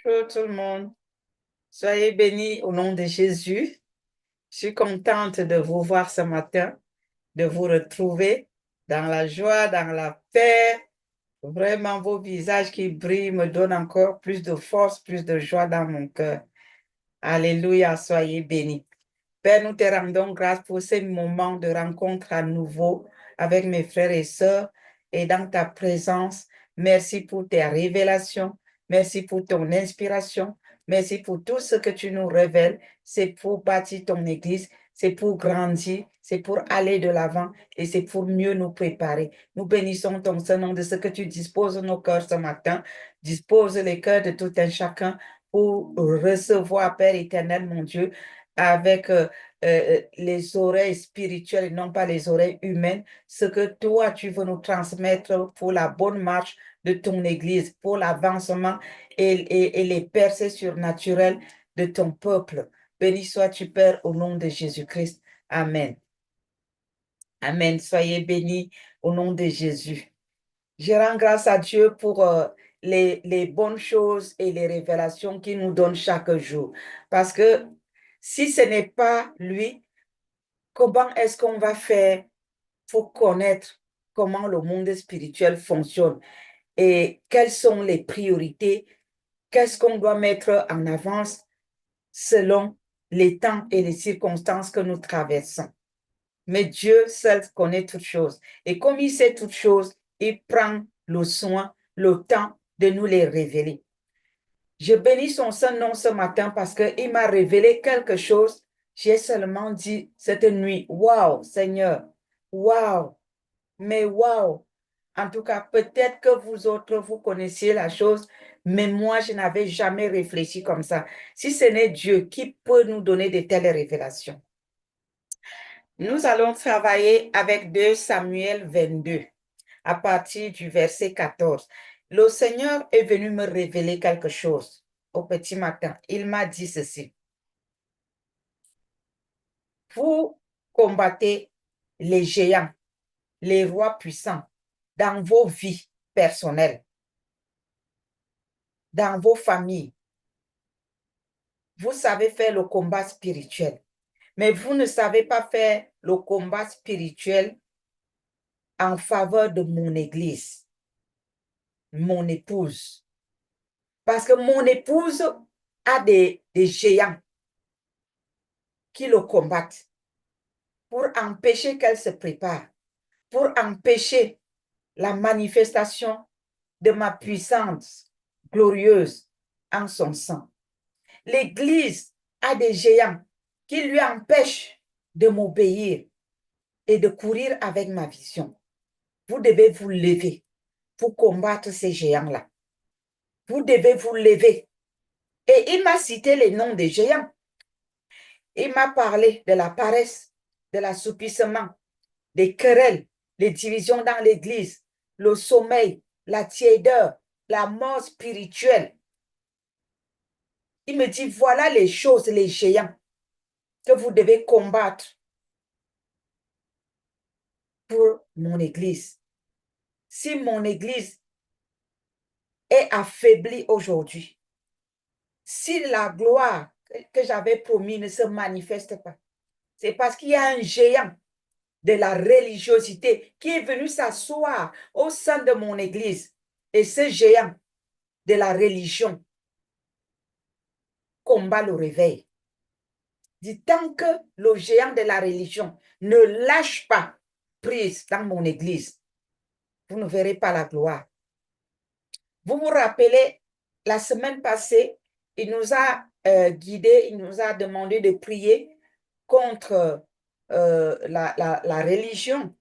Bonjour tout le monde. Soyez bénis au nom de Jésus. Je suis contente de vous voir ce matin, de vous retrouver dans la joie, dans la paix. Vraiment, vos visages qui brillent me donnent encore plus de force, plus de joie dans mon cœur. Alléluia, soyez bénis. Père, nous te rendons grâce pour ces moments de rencontre à nouveau avec mes frères et sœurs et dans ta présence. Merci pour tes révélations. Merci pour ton inspiration. Merci pour tout ce que tu nous révèles. C'est pour bâtir ton Église. C'est pour grandir. C'est pour aller de l'avant et c'est pour mieux nous préparer. Nous bénissons ton Saint-Nom de ce que tu disposes nos cœurs ce matin. Dispose les cœurs de tout un chacun pour recevoir, Père éternel, mon Dieu, avec les oreilles spirituelles et non pas les oreilles humaines, ce que toi, tu veux nous transmettre pour la bonne marche de ton Église, pour l'avancement et les percées surnaturelles de ton peuple. Béni sois-tu, Père, au nom de Jésus-Christ. Amen. Amen. Soyez bénis au nom de Jésus. Je rends grâce à Dieu pour les bonnes choses et les révélations qu'il nous donne chaque jour. Parce que si ce n'est pas lui, comment est-ce qu'on va faire pour connaître comment le monde spirituel fonctionne et quelles sont les priorités, qu'est-ce qu'on doit mettre en avance selon les temps et les circonstances que nous traversons. Mais Dieu seul connaît toutes choses. Et comme il sait toutes choses, il prend le soin, le temps de nous les révéler. Je bénis son Saint-Nom ce matin parce qu'il m'a révélé quelque chose. J'ai seulement dit cette nuit, waouh, Seigneur, waouh, mais waouh. En tout cas, peut-être que vous autres, vous connaissiez la chose, mais moi, je n'avais jamais réfléchi comme ça. Si ce n'est Dieu, qui peut nous donner de telles révélations? Nous allons travailler avec 2 Samuel 22 à partir du verset 14. Le Seigneur est venu me révéler quelque chose au petit matin. Il m'a dit ceci. Vous combattez les géants, les rois puissants dans vos vies personnelles, dans vos familles. Vous savez faire le combat spirituel, mais vous ne savez pas faire le combat spirituel en faveur de mon église, mon épouse. Parce que mon épouse a des géants qui le combattent pour empêcher qu'elle se prépare, pour empêcher la manifestation de ma puissance glorieuse en son sang. L'Église a des géants qui lui empêchent de m'obéir et de courir avec ma vision. Vous devez vous lever pour combattre ces géants-là. Vous devez vous lever. Et il m'a cité les noms des géants. Il m'a parlé de la paresse, de l'assoupissement, des querelles, les divisions dans l'Église, le sommeil, la tiédeur, la mort spirituelle. Il me dit, voilà les choses, les géants que vous devez combattre pour mon Église. Si mon Église est affaiblie aujourd'hui, si la gloire que j'avais promis ne se manifeste pas, c'est parce qu'il y a un géant de la religiosité qui est venu s'asseoir au sein de mon Église. Et ce géant de la religion combat le réveil. Dit tant que le géant de la religion ne lâche pas prise dans mon Église, vous ne verrez pas la gloire. Vous vous rappelez, la semaine passée, il nous a guidés, il nous a demandé de prier contre la religion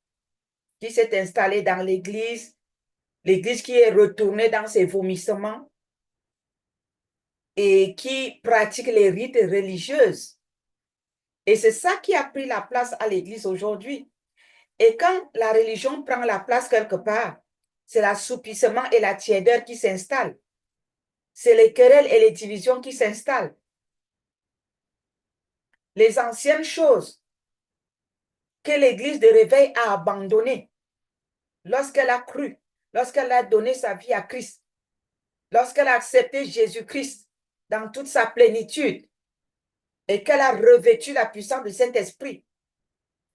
qui s'est installée dans l'Église, l'Église qui est retournée dans ses vomissements et qui pratique les rites religieux. Et c'est ça qui a pris la place à l'Église aujourd'hui. Et quand la religion prend la place quelque part, c'est l'assoupissement et la tiédeur qui s'installent. C'est les querelles et les divisions qui s'installent. Les anciennes choses que l'Église de réveil a abandonnées lorsqu'elle a cru, lorsqu'elle a donné sa vie à Christ, lorsqu'elle a accepté Jésus-Christ dans toute sa plénitude et qu'elle a revêtu la puissance du Saint-Esprit,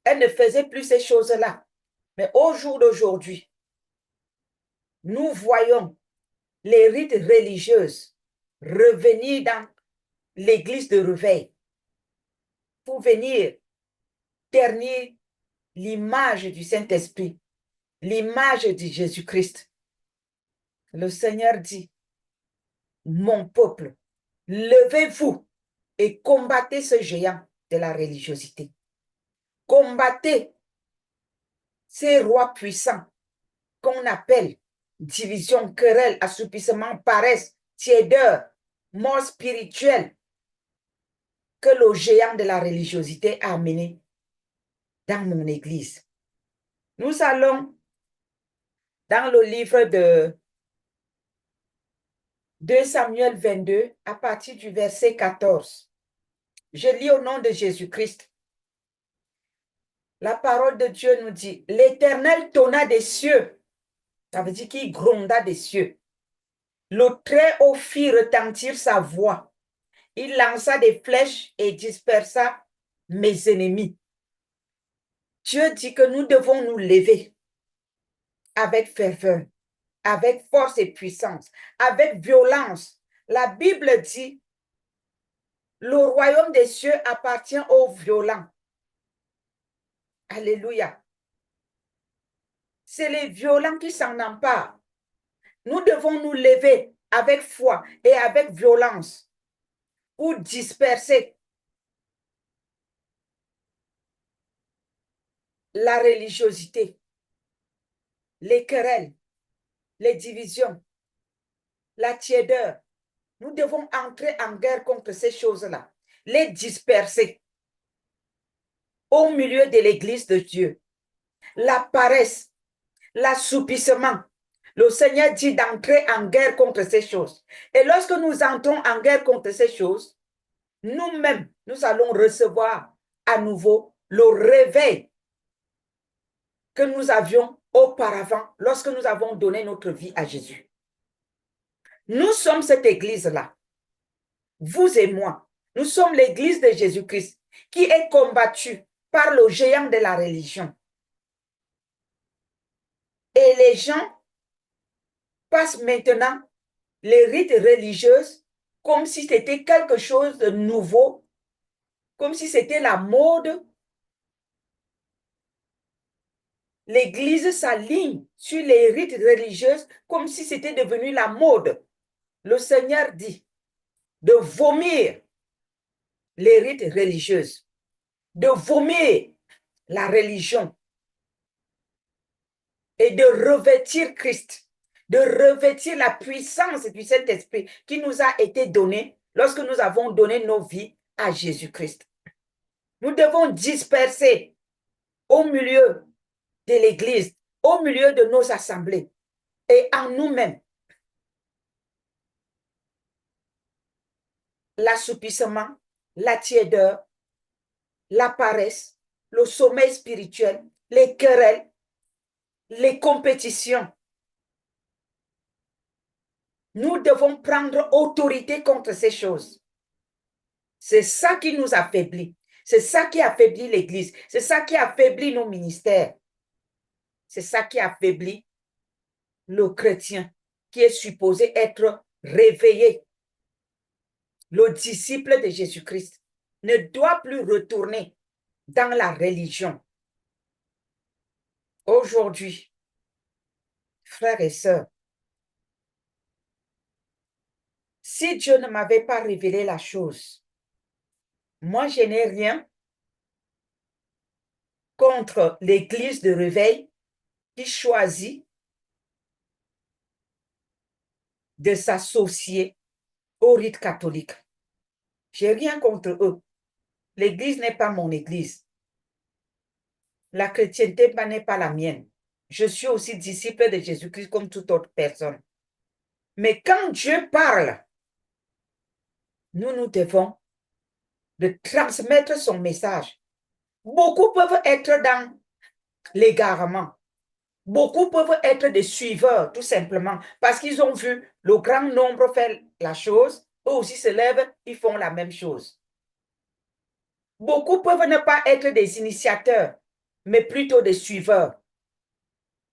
elle ne faisait plus ces choses-là. Mais au jour d'aujourd'hui, nous voyons les rites religieuses revenir dans l'église de réveil pour venir ternir l'image du Saint-Esprit, l'image de Jésus-Christ. Le Seigneur dit, mon peuple, levez-vous et combattez ce géant de la religiosité. Combattez ces rois puissants qu'on appelle division, querelle, assoupissement, paresse, tiédeur, mort spirituelle que le géant de la religiosité a amené dans mon église. Nous allons dans le livre de 2 Samuel 22 à partir du verset 14. Je lis au nom de Jésus-Christ. La parole de Dieu nous dit, l'Éternel tonna des cieux. Ça veut dire qu'il gronda des cieux. Le Très-Haut fit retentir sa voix. Il lança des flèches et dispersa mes ennemis. Dieu dit que nous devons nous lever avec ferveur, avec force et puissance, avec violence. La Bible dit, le royaume des cieux appartient aux violents. Alléluia. C'est les violents qui s'en emparent. Nous devons nous lever avec foi et avec violence pour disperser la religiosité, les querelles, les divisions, la tiédeur. Nous devons entrer en guerre contre ces choses-là, les disperser au milieu de l'église de Dieu. La paresse, l'assoupissement. Le Seigneur dit d'entrer en guerre contre ces choses. Et lorsque nous entrons en guerre contre ces choses, nous-mêmes, nous allons recevoir à nouveau le réveil que nous avions auparavant lorsque nous avons donné notre vie à Jésus. Nous sommes cette église-là. Vous et moi, nous sommes l'église de Jésus-Christ qui est combattue par le géant de la religion. Et les gens passent maintenant les rites religieux comme si c'était quelque chose de nouveau, comme si c'était la mode. L'Église s'aligne sur les rites religieux comme si c'était devenu la mode. Le Seigneur dit de vomir les rites religieux, de vomir la religion et de revêtir Christ, de revêtir la puissance du Saint-Esprit qui nous a été donnée lorsque nous avons donné nos vies à Jésus-Christ. Nous devons disperser au milieu de l'Église, au milieu de nos assemblées et en nous-mêmes l'assoupissement, la tiédeur, la paresse, le sommeil spirituel, les querelles, les compétitions. Nous devons prendre autorité contre ces choses. C'est ça qui nous affaiblit. C'est ça qui affaiblit l'Église. C'est ça qui affaiblit nos ministères. C'est ça qui affaiblit le chrétien qui est supposé être réveillé. Le disciple de Jésus-Christ ne doit plus retourner dans la religion. Aujourd'hui, frères et sœurs, si Dieu ne m'avait pas révélé la chose, moi, je n'ai rien contre l'église de réveil qui choisit de s'associer au rite catholique. Je n'ai rien contre eux. L'église n'est pas mon église. La chrétienté n'est pas la mienne. Je suis aussi disciple de Jésus-Christ comme toute autre personne. Mais quand Dieu parle, nous devons de transmettre son message. Beaucoup peuvent être dans l'égarement. Beaucoup peuvent être des suiveurs, tout simplement, parce qu'ils ont vu le grand nombre faire la chose eux aussi se lèvent, ils font la même chose. Beaucoup peuvent ne pas être des initiateurs, mais plutôt des suiveurs.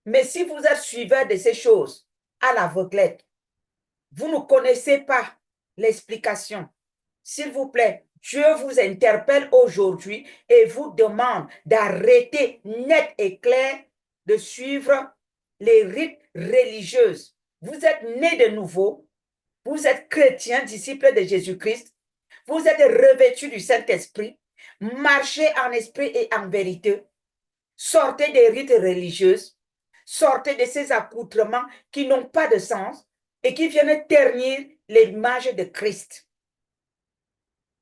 Mais si vous êtes suiveur de ces choses à l'aveuglette, vous ne connaissez pas l'explication. S'il vous plaît, Dieu vous interpelle aujourd'hui et vous demande d'arrêter net et clair de suivre les rites religieux. Vous êtes né de nouveau, vous êtes chrétien, disciple de Jésus-Christ, vous êtes revêtu du Saint-Esprit, marchez en esprit et en vérité, sortez des rites religieux, sortez de ces accoutrements qui n'ont pas de sens et qui viennent ternir l'image de Christ.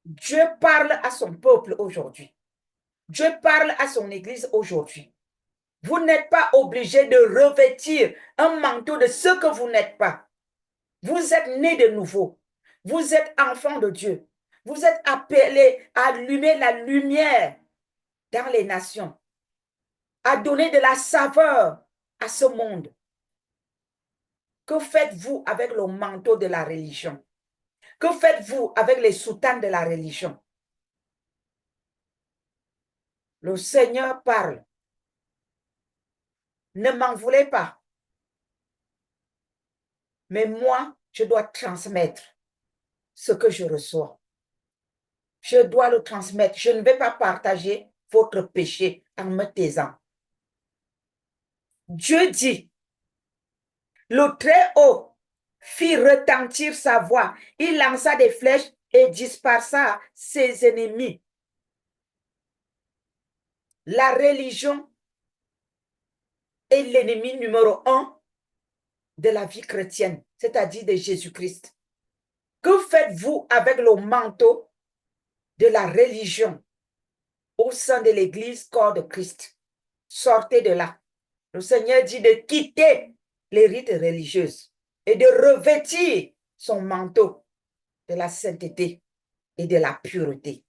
Dieu parle à son peuple aujourd'hui. Dieu parle à son Église aujourd'hui. Vous n'êtes pas obligé de revêtir un manteau de ce que vous n'êtes pas. Vous êtes né de nouveau. Vous êtes enfant de Dieu. Vous êtes appelé à allumer la lumière dans les nations, à donner de la saveur à ce monde. Que faites-vous avec le manteau de la religion? Que faites-vous avec les soutanes de la religion? Le Seigneur parle. Ne m'en voulez pas. Mais moi, je dois transmettre ce que je reçois. Je dois le transmettre. Je ne vais pas partager votre péché en me taisant. Dieu dit, le Très-Haut fit retentir sa voix. Il lança des flèches et dispersa ses ennemis. La religion est l'ennemi numéro 1 de la vie chrétienne, c'est-à-dire de Jésus-Christ. Que faites-vous avec le manteau de la religion au sein de l'Église, corps de Christ? Sortez de là. Le Seigneur dit de quitter les rites religieux et de revêtir son manteau de la sainteté et de la pureté.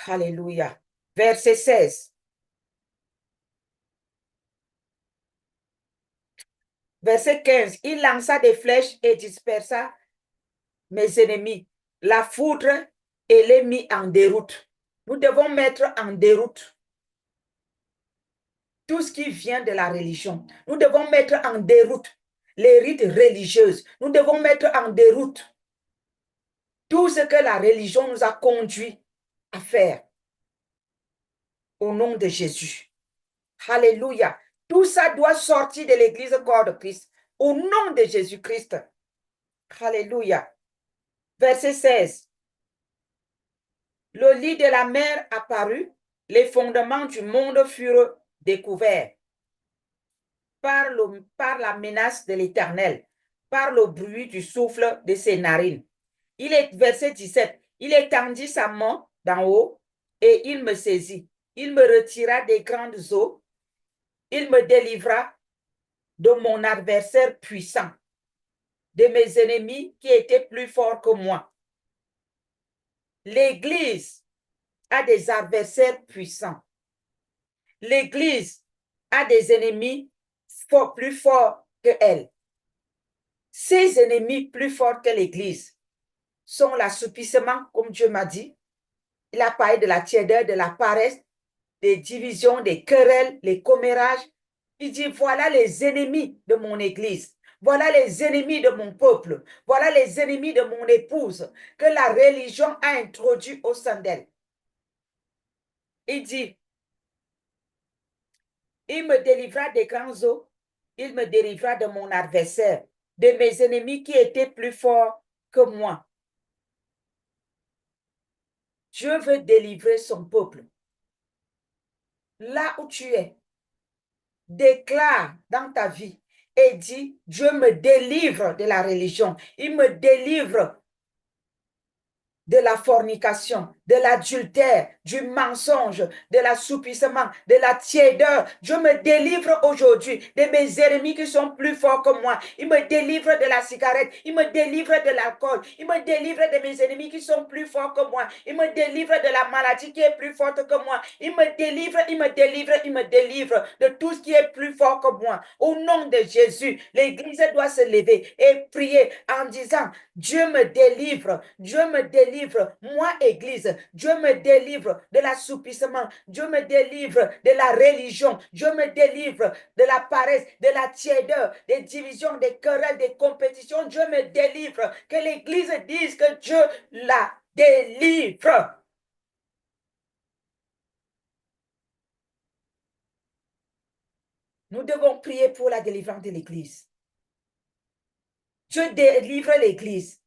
Alléluia. Verset 16. Verset 15. Il lança des flèches et dispersa mes ennemis. La foudre et les mit en déroute. Nous devons mettre en déroute tout ce qui vient de la religion. Nous devons mettre en déroute les rites religieuses. Nous devons mettre en déroute tout ce que la religion nous a conduit à faire. Au nom de Jésus. Alléluia. Tout ça doit sortir de l'Église corps de Christ. Au nom de Jésus-Christ. Alléluia. Verset 16. Le lit de la mer apparut, les fondements du monde furent découverts par la menace de l'Éternel, par le bruit du souffle de ses narines. Verset 17, il étendit sa main d'en haut et il me saisit. Il me retira des grandes eaux. Il me délivra de mon adversaire puissant, de mes ennemis qui étaient plus forts que moi. L'Église a des adversaires puissants. L'Église a des ennemis plus forts qu'elle. Ces ennemis plus forts que l'Église sont l'assoupissement, comme Dieu m'a dit. Il a parlé de la tiédeur, de la paresse, des divisions, des querelles, les commérages. Il dit, voilà les ennemis de mon Église. Voilà les ennemis de mon peuple. Voilà les ennemis de mon épouse que la religion a introduit au sein d'elle. Il dit, il me délivra des grands eaux. Il me délivra de mon adversaire, de mes ennemis qui étaient plus forts que moi. Dieu veut délivrer son peuple. Là où tu es, déclare dans ta vie et dis, Dieu me délivre de la religion. Il me délivre de la fornication, de l'adultère, du mensonge, de l'assoupissement, de la tiédeur. Je me délivre aujourd'hui de mes ennemis qui sont plus forts que moi. Il me délivre de la cigarette. Il me délivre de l'alcool. Il me délivre de mes ennemis qui sont plus forts que moi. Il me délivre de la maladie qui est plus forte que moi. Il me délivre, il me délivre, il me délivre de tout ce qui est plus fort que moi. Au nom de Jésus, l'Église doit se lever et prier en disant, Dieu me délivre, Dieu me délivre, moi Église, Dieu me délivre de l'assoupissement, Dieu me délivre de la religion, Dieu me délivre de la paresse, de la tiédeur, des divisions, des querelles, des compétitions, Dieu me délivre, que l'Église dise que Dieu la délivre. Nous devons prier pour la délivrance de l'Église. Dieu délivre l'Église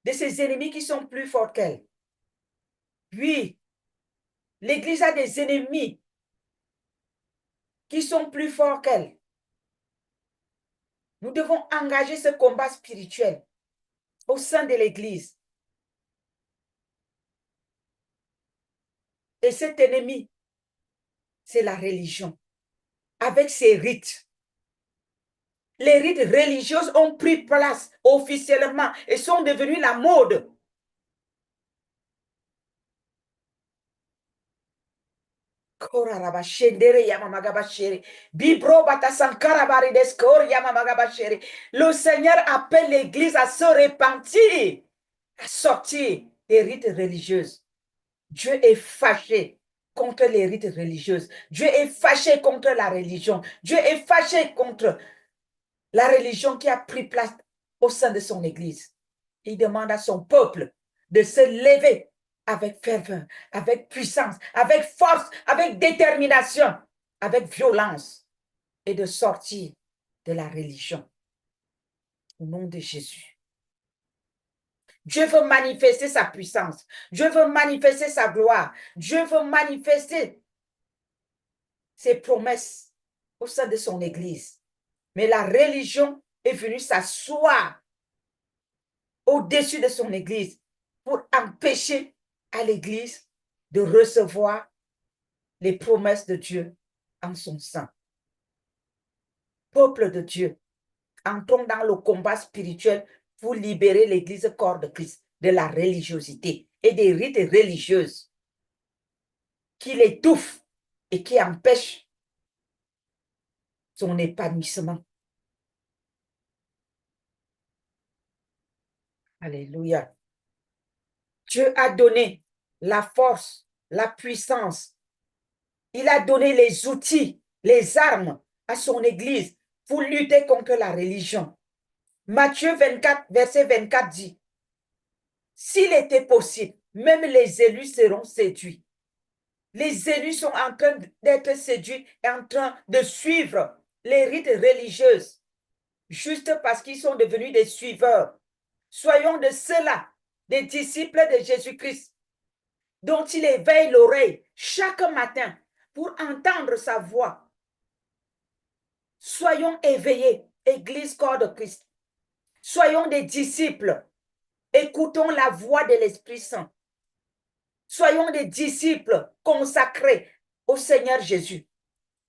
de ses ennemis qui sont plus forts qu'elle. Oui, l'Église a des ennemis qui sont plus forts qu'elle. Nous devons engager ce combat spirituel au sein de l'Église. Et cet ennemi, c'est la religion, avec ses rites. Les rites religieux ont pris place officiellement et sont devenus la mode. Le Seigneur appelle l'Église à se repentir, à sortir des rites religieux. Dieu est fâché contre les rites religieuses. Dieu est fâché contre la religion. Dieu est fâché contre la religion qui a pris place au sein de son Église. Il demande à son peuple de se lever avec ferveur, avec puissance, avec force, avec détermination, avec violence et de sortir de la religion. Au nom de Jésus. Dieu veut manifester sa puissance. Dieu veut manifester sa gloire. Dieu veut manifester ses promesses au sein de son Église. Mais la religion est venue s'asseoir au-dessus de son Église pour empêcher à l'Église de recevoir les promesses de Dieu en son sein. Peuple de Dieu, entrons dans le combat spirituel pour libérer l'Église corps de Christ de la religiosité et des rites religieuses qui l'étouffent et qui empêchent son épanouissement. Alléluia. Dieu a donné la force, la puissance. Il a donné les outils, les armes à son Église pour lutter contre la religion. Matthieu 24, verset 24 dit, s'il était possible, même les élus seront séduits. Les élus sont en train d'être séduits et en train de suivre les rites religieux juste parce qu'ils sont devenus des suiveurs. Soyons de ceux-là, des disciples de Jésus-Christ, dont il éveille l'oreille chaque matin pour entendre sa voix. Soyons éveillés, Église corps de Christ. Soyons des disciples. Écoutons la voix de l'Esprit Saint. Soyons des disciples consacrés au Seigneur Jésus,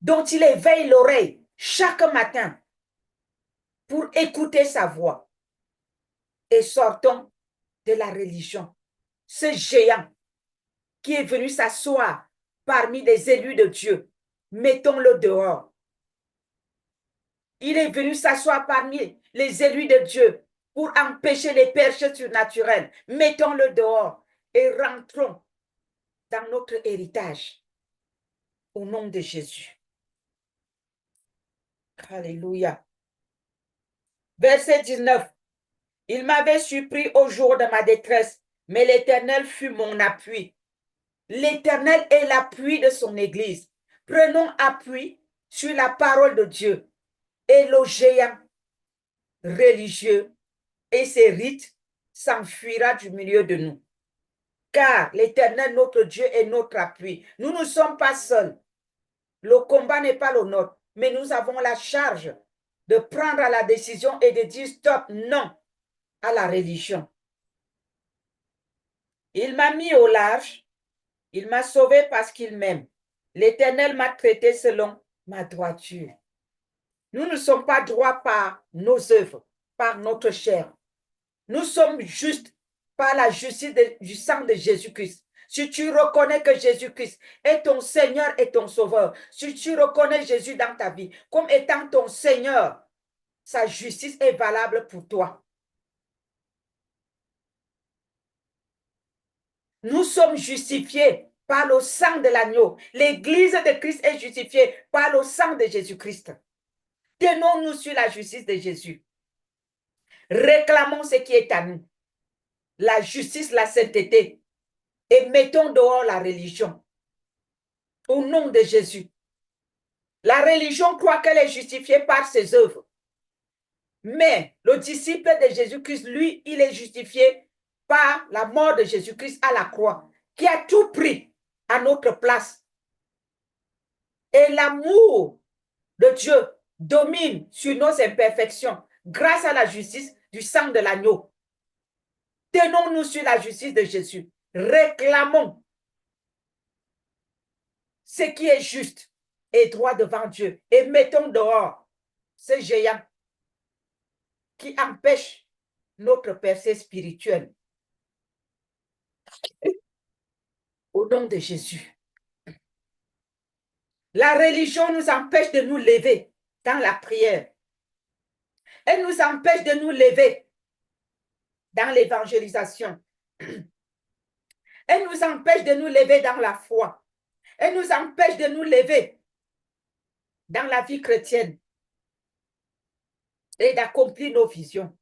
dont il éveille l'oreille chaque matin pour écouter sa voix. Et sortons de la religion. Ce géant qui est venu s'asseoir parmi les élus de Dieu, mettons-le dehors. Il est venu s'asseoir parmi les élus de Dieu pour empêcher les perches surnaturelles. Mettons-le dehors et rentrons dans notre héritage. Au nom de Jésus. Alléluia. Verset 19. Il m'avait surpris au jour de ma détresse, mais l'Éternel fut mon appui. L'Éternel est l'appui de son Église. Prenons appui sur la parole de Dieu. Et le géant religieux et ses rites s'enfuira du milieu de nous. Car l'Éternel, notre Dieu, est notre appui. Nous ne sommes pas seuls. Le combat n'est pas le nôtre, mais nous avons la charge de prendre la décision et de dire stop, non à la religion. Il m'a mis au large Il m'a sauvé parce qu'il m'aime. L'Éternel m'a traité selon ma droiture. Nous ne sommes pas droits par nos œuvres, par notre chair. Nous sommes justes par la justice du sang de Jésus-Christ. Si tu reconnais que Jésus-Christ est ton Seigneur et ton Sauveur, si tu reconnais Jésus dans ta vie comme étant ton Seigneur, sa justice est valable pour toi. Nous sommes justifiés par le sang de l'agneau. L'Église de Christ est justifiée par le sang de Jésus-Christ. Tenons-nous sur la justice de Jésus. Réclamons ce qui est à nous. La justice, la sainteté. Et mettons dehors la religion. Au nom de Jésus. La religion croit qu'elle est justifiée par ses œuvres. Mais le disciple de Jésus-Christ, lui, il est justifié par la mort de Jésus-Christ à la croix, qui a tout pris à notre place. Et l'amour de Dieu domine sur nos imperfections grâce à la justice du sang de l'agneau. Tenons-nous sur la justice de Jésus. Réclamons ce qui est juste et droit devant Dieu et mettons dehors ce géant qui empêche notre percée spirituelle. Au nom de Jésus. La religion nous empêche de nous lever dans la prière. Elle nous empêche de nous lever dans l'évangélisation. Elle nous empêche de nous lever dans la foi. Elle nous empêche de nous lever dans la vie chrétienne et d'accomplir nos visions.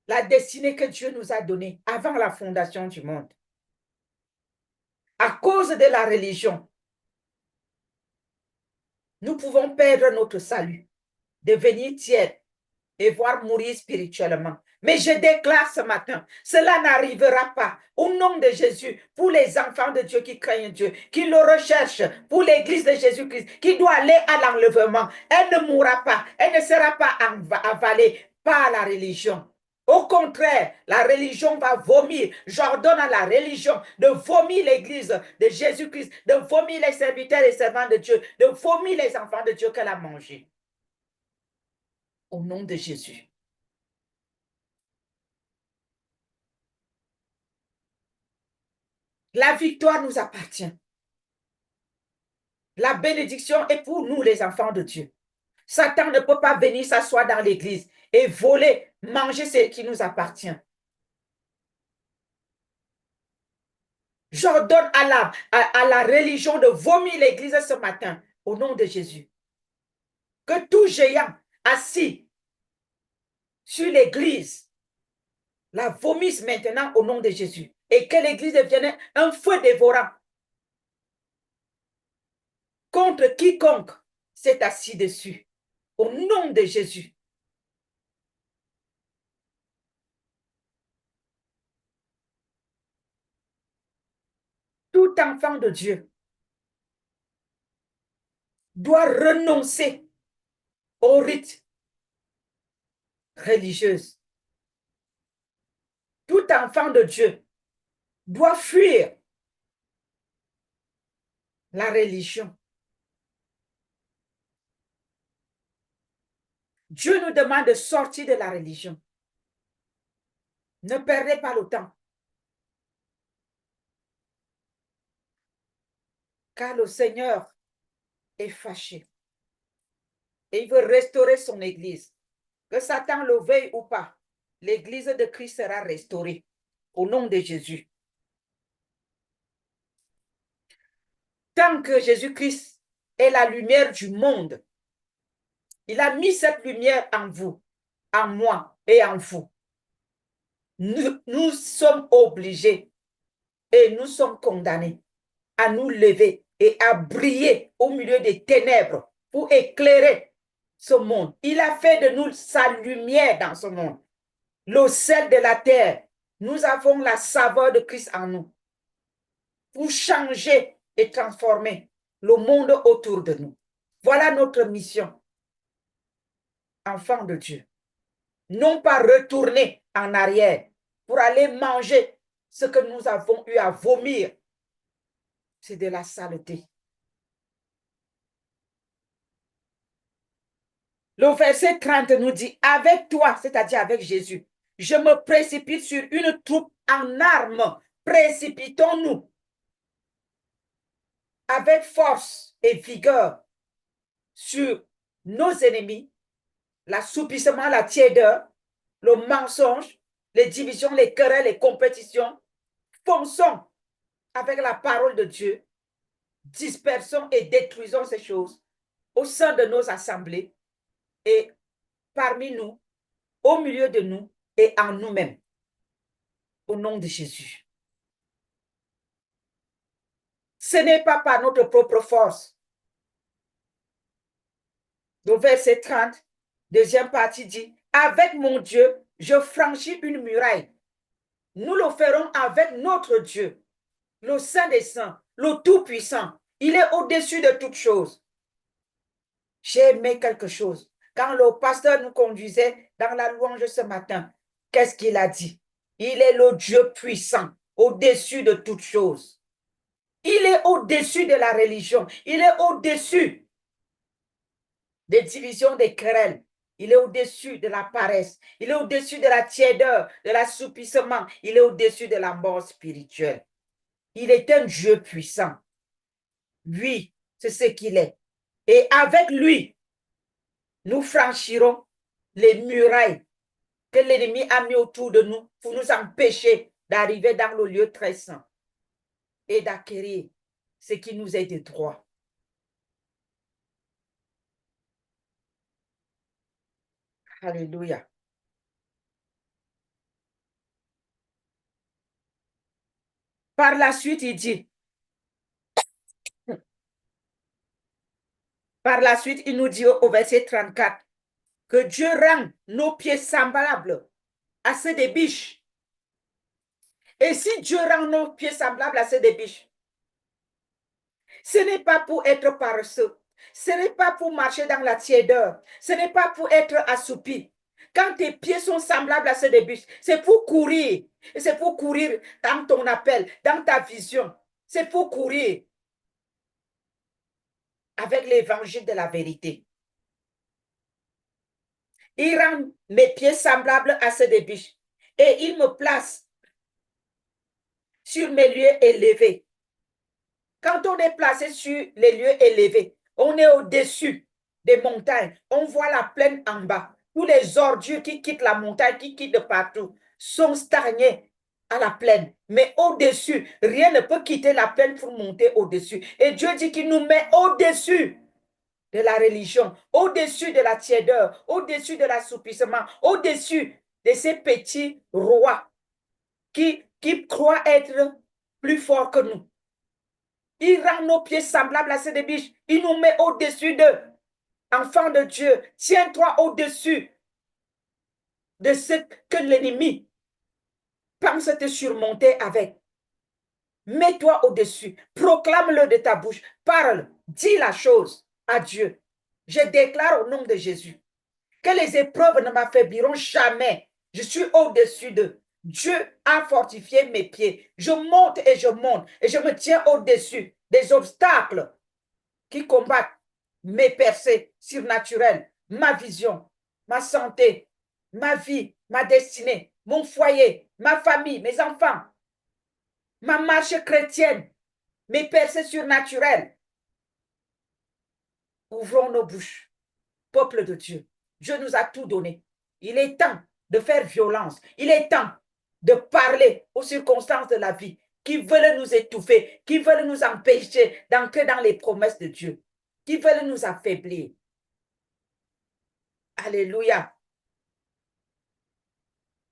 La destinée que Dieu nous a donnée avant la fondation du monde. À cause de la religion, nous pouvons perdre notre salut, devenir tièdes et voir mourir spirituellement. Mais je déclare ce matin, cela n'arrivera pas. Au nom de Jésus, pour les enfants de Dieu qui craignent Dieu, qui le recherchent, pour l'église de Jésus-Christ, qui doit aller à l'enlèvement, elle ne mourra pas, elle ne sera pas avalée par la religion. Au contraire, la religion va vomir. J'ordonne à la religion de vomir l'église de Jésus-Christ, de vomir les serviteurs et servants de Dieu, de vomir les enfants de Dieu qu'elle a mangés. Au nom de Jésus. La victoire nous appartient. La bénédiction est pour nous, les enfants de Dieu. Satan ne peut pas venir s'asseoir dans l'église et voler, manger ce qui nous appartient. J'ordonne à la religion de vomir l'église ce matin, au nom de Jésus. Que tout géant assis sur l'église la vomisse maintenant au nom de Jésus. Et que l'église devienne un feu dévorant contre quiconque s'est assis dessus. Au nom de Jésus. Tout enfant de Dieu doit renoncer aux rites religieux. Tout enfant de Dieu doit fuir la religion. Dieu nous demande de sortir de la religion. Ne perdez pas le temps. Car le Seigneur est fâché. Et il veut restaurer son église. Que Satan le veuille ou pas, l'église de Christ sera restaurée. Au nom de Jésus. Tant que Jésus-Christ est la lumière du monde, il a mis cette lumière en vous, en moi et en vous. Nous sommes obligés et nous sommes condamnés à nous lever et à briller au milieu des ténèbres pour éclairer ce monde. Il a fait de nous sa lumière dans ce monde. Le sel de la terre, nous avons la saveur de Christ en nous pour changer et transformer le monde autour de nous. Voilà notre mission, enfants de Dieu. Non pas retourner en arrière pour aller manger ce que nous avons eu à vomir, c'est de la saleté. Le verset 30 nous dit, avec toi, c'est-à-dire avec Jésus, je me précipite sur une troupe en armes. Précipitons-nous avec force et vigueur sur nos ennemis, l'assoupissement, la tiédeur, le mensonge, les divisions, les querelles, les compétitions. Fonçons avec la parole de Dieu, dispersons et détruisons ces choses au sein de nos assemblées et parmi nous, au milieu de nous et en nous-mêmes. Au nom de Jésus. Ce n'est pas par notre propre force. Le verset 30, deuxième partie dit, avec mon Dieu, je franchis une muraille. Nous le ferons avec notre Dieu, le Saint des Saints, le Tout-Puissant. Il est au-dessus de toutes choses. J'ai aimé quelque chose. Quand le pasteur nous conduisait dans la louange ce matin, qu'est-ce qu'il a dit? Il est le Dieu puissant, au-dessus de toutes choses. Il est au-dessus de la religion. Il est au-dessus des divisions, des querelles. Il est au-dessus de la paresse. Il est au-dessus de la tiédeur, de l'assoupissement. Il est au-dessus de la mort spirituelle. Il est un Dieu puissant. Oui, c'est ce qu'il est. Et avec lui, nous franchirons les murailles que l'ennemi a mis autour de nous pour nous empêcher d'arriver dans le lieu très saint et d'acquérir ce qui nous est de droit. Alléluia. Par la suite, il dit, par la suite, il nous dit au verset 34 que Dieu rend nos pieds semblables à ceux des biches. Et si Dieu rend nos pieds semblables à ceux des biches, ce n'est pas pour être paresseux, ce n'est pas pour marcher dans la tiédeur, ce n'est pas pour être assoupi. Quand tes pieds sont semblables à ceux des biches, c'est pour courir. Et c'est pour courir dans ton appel, dans ta vision. C'est pour courir avec l'évangile de la vérité. Il rend mes pieds semblables à ceux des biches. Et il me place sur mes lieux élevés. Quand on est placé sur les lieux élevés, on est au-dessus des montagnes. On voit la plaine en bas. Tous les ordures qui quittent la montagne, qui quittent de partout, sont stagnés à la plaine. Mais au-dessus, rien ne peut quitter la plaine pour monter au-dessus. Et Dieu dit qu'il nous met au-dessus de la religion, au-dessus de la tiédeur, au-dessus de l'assoupissement, au-dessus de ces petits rois qui croient être plus forts que nous. Il rend nos pieds semblables à ceux des biches. Il nous met au-dessus d'eux. Enfant de Dieu, tiens-toi au-dessus de ce que l'ennemi pense te surmonter avec. Mets-toi au-dessus. Proclame-le de ta bouche. Parle. Dis la chose à Dieu. Je déclare au nom de Jésus que les épreuves ne m'affaibliront jamais. Je suis au-dessus d'eux. Dieu a fortifié mes pieds. Je monte et je monte et je me tiens au-dessus des obstacles qui combattent mes percées surnaturelles, ma vision, ma santé, ma vie, ma destinée, mon foyer, ma famille, mes enfants, ma marche chrétienne, mes percées surnaturelles. Ouvrons nos bouches, peuple de Dieu. Dieu nous a tout donné. Il est temps de faire violence. Il est temps de parler aux circonstances de la vie qui veulent nous étouffer, qui veulent nous empêcher d'entrer dans les promesses de Dieu, qui veulent nous affaiblir. Alléluia.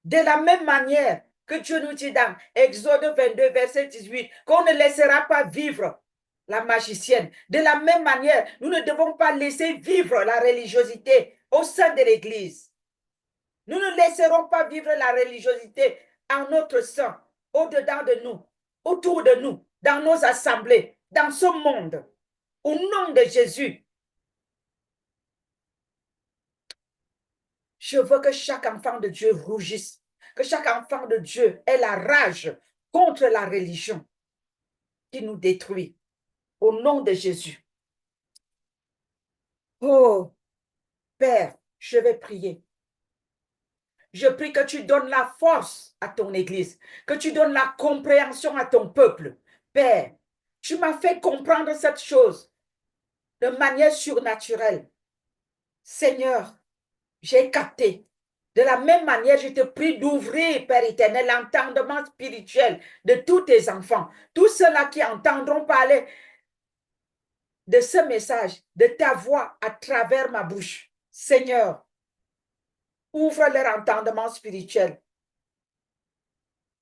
De la même manière que Dieu nous dit dans Exode 22, verset 18, qu'on ne laissera pas vivre la magicienne. De la même manière, nous ne devons pas laisser vivre la religiosité au sein de l'Église. Nous ne laisserons pas vivre la religiosité en notre sein, au-dedans de nous, autour de nous, dans nos assemblées, dans ce monde. Au nom de Jésus, je veux que chaque enfant de Dieu rougisse, que chaque enfant de Dieu ait la rage contre la religion qui nous détruit. Au nom de Jésus. Oh, Père, je vais prier. Je prie que tu donnes la force à ton Église, que tu donnes la compréhension à ton peuple. Père, tu m'as fait comprendre cette chose de manière surnaturelle. Seigneur, j'ai capté. De la même manière, je te prie d'ouvrir, Père éternel, l'entendement spirituel de tous tes enfants, tous ceux-là qui entendront parler de ce message, de ta voix à travers ma bouche. Seigneur, ouvre leur entendement spirituel.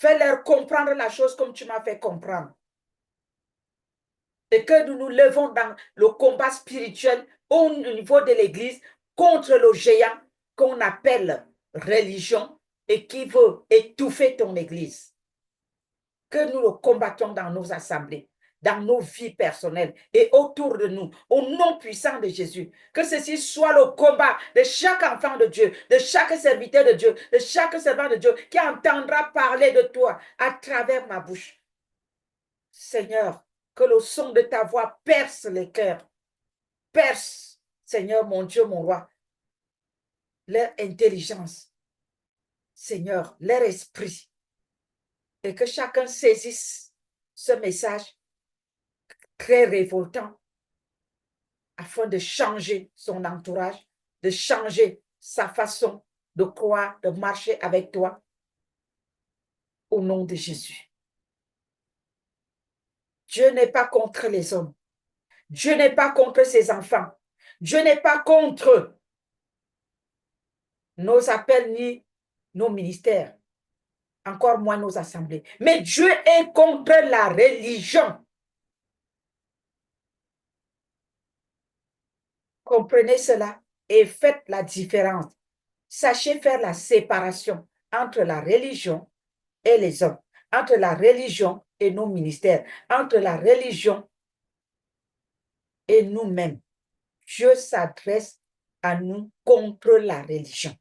Fais-leur comprendre la chose comme tu m'as fait comprendre. Et que nous nous levons dans le combat spirituel au niveau de l'Église contre le géant qu'on appelle religion et qui veut étouffer ton Église. Que nous le combattons dans nos assemblées, dans nos vies personnelles et autour de nous, au nom puissant de Jésus. Que ceci soit le combat de chaque enfant de Dieu, de chaque serviteur de Dieu, de chaque servant de Dieu qui entendra parler de toi à travers ma bouche. Seigneur, que le son de ta voix perce les cœurs, perce, Seigneur, mon Dieu, mon roi, leur intelligence, Seigneur, leur esprit, et que chacun saisisse ce message très révoltant afin de changer son entourage, de changer sa façon de croire, de marcher avec toi, au nom de Jésus. Dieu n'est pas contre les hommes. Dieu n'est pas contre ses enfants. Dieu n'est pas contre nos appels ni nos ministères, encore moins nos assemblées. Mais Dieu est contre la religion. Comprenez cela et faites la différence. Sachez faire la séparation entre la religion et les hommes, entre la religion et nos ministères, entre la religion et nous-mêmes. Dieu s'adresse à nous contre la religion.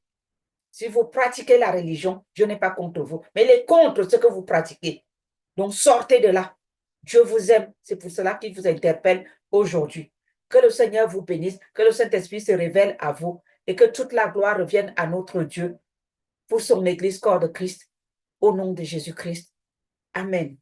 Si vous pratiquez la religion, Dieu n'est pas contre vous, mais il est contre ce que vous pratiquez. Donc, sortez de là. Dieu vous aime. C'est pour cela qu'il vous interpelle aujourd'hui. Que le Seigneur vous bénisse, que le Saint-Esprit se révèle à vous et que toute la gloire revienne à notre Dieu pour son Église, corps de Christ, au nom de Jésus-Christ. Amen.